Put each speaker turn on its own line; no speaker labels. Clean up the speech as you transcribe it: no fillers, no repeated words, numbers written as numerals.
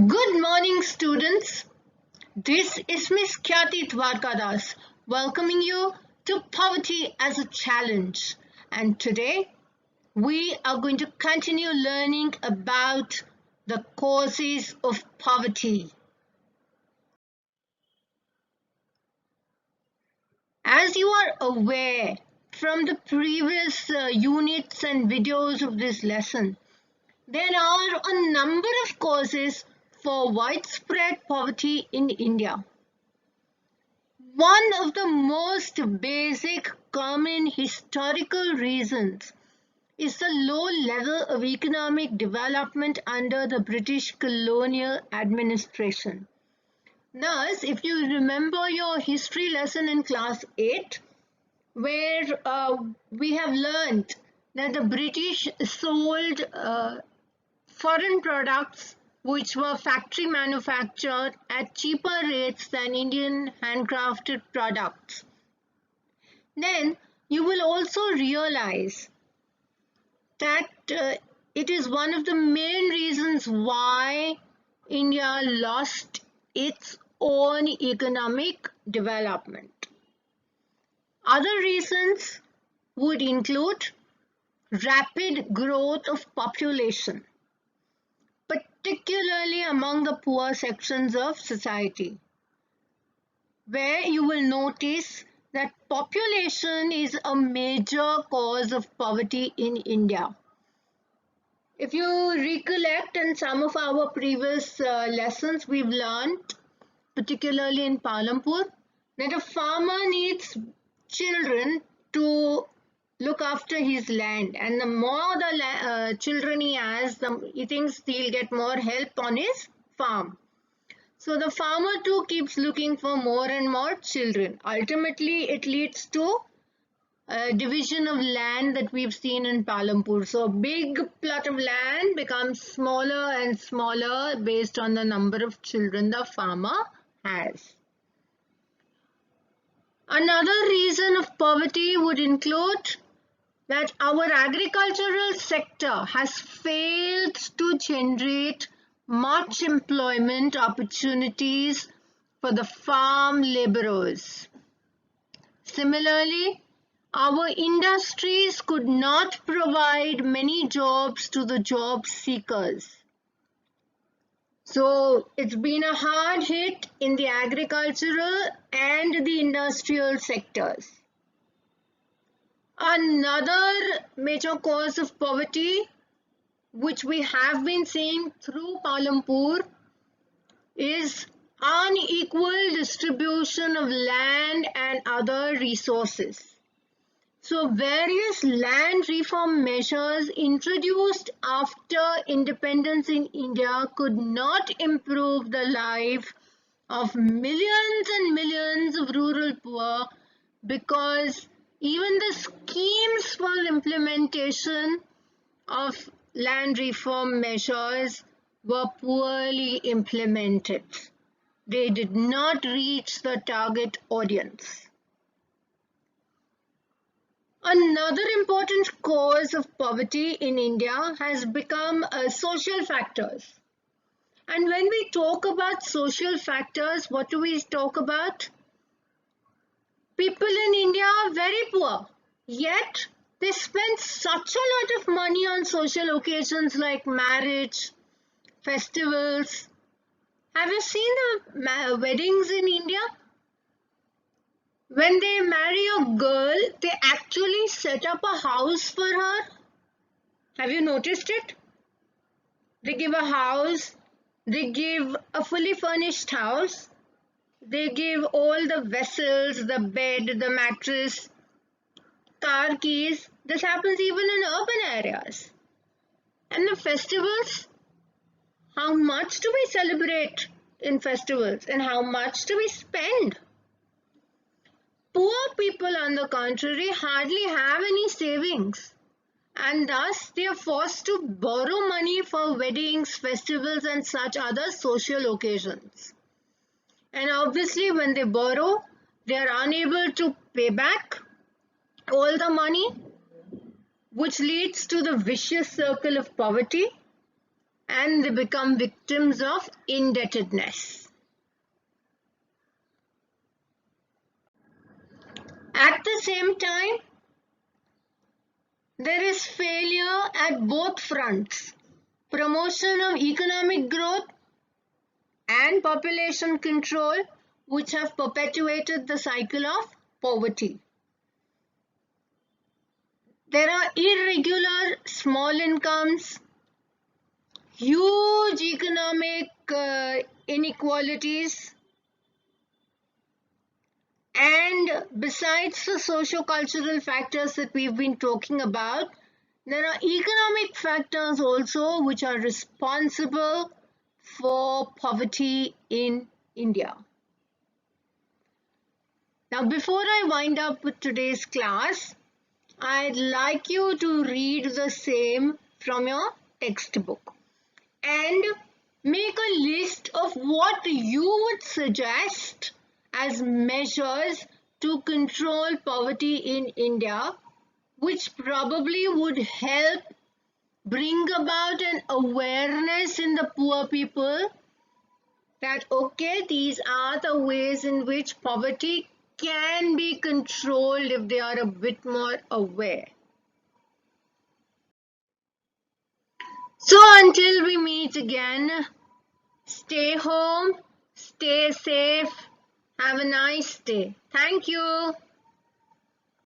Good morning, students. This is Miss Khyati Dwarkadas welcoming you to Poverty as a Challenge. And today we are going to continue learning about the causes of poverty. As you are aware from the previous units and videos of this lesson, there are a number of causes for widespread poverty in India. One of the most basic common historical reasons is the low level of economic development under the British colonial administration. Thus, if you remember your history lesson in class 8, where we have learned that the British sold foreign products which were factory manufactured at cheaper rates than Indian handcrafted products. Then you will also realize that it is one of the main reasons why India lost its own economic development. Other reasons would include rapid growth of population, particularly among the poor sections of society, where you will notice that population is a major cause of poverty in India. If you recollect in some of our previous lessons, we've learned, particularly in Palampur, that a farmer needs children to look after his land, and the more the children he has, he thinks he'll get more help on his farm. So the farmer too keeps looking for more and more children. Ultimately, it leads to a division of land that we've seen in Palampur. So a big plot of land becomes smaller and smaller based on the number of children the farmer has. Another reason of poverty would include that our agricultural sector has failed to generate much employment opportunities for the farm laborers. Similarly, our industries could not provide many jobs to the job seekers. So it's been a hard hit in the agricultural and the industrial sectors. Another major cause of poverty, which we have been seeing through Palampur, is unequal distribution of land and other resources. So various land reform measures introduced after independence in India could not improve the life of millions and millions of rural poor, because even the schemes for implementation of land reform measures were poorly implemented. They did not reach the target audience. Another important cause of poverty in India has become social factors. And when we talk about social factors, what do we talk about? People in India are very poor, yet they spend such a lot of money on social occasions like marriage, festivals. Have you seen the weddings in India? When they marry a girl, they actually set up a house for her. Have you noticed it? They give a house, they give a fully furnished house, they give all the vessels, the bed, the mattress, car keys. This happens even in urban areas. And the festivals, how much do we celebrate in festivals and how much do we spend? Poor people, on the contrary, hardly have any savings, and thus they are forced to borrow money for weddings, festivals and such other social occasions. And obviously when they borrow, they are unable to pay back all the money, which leads to the vicious circle of poverty. and they become victims of indebtedness. At the same time, there is failure at both fronts: promotion of economic growth and population control, which have perpetuated the cycle of poverty. There are irregular small incomes, huge economic inequalities, and besides the socio-cultural factors that we've been talking about, there are economic factors also which are responsible for poverty in India. Now, before I wind up with today's class, I'd like you to read the same from your textbook and make a list of what you would suggest as measures to control poverty in India, which probably would help bring about an awareness in the poor people that, okay, these are the ways in which poverty can be controlled if they are a bit more aware. So until we meet again, stay home, stay safe, have a nice day. Thank you.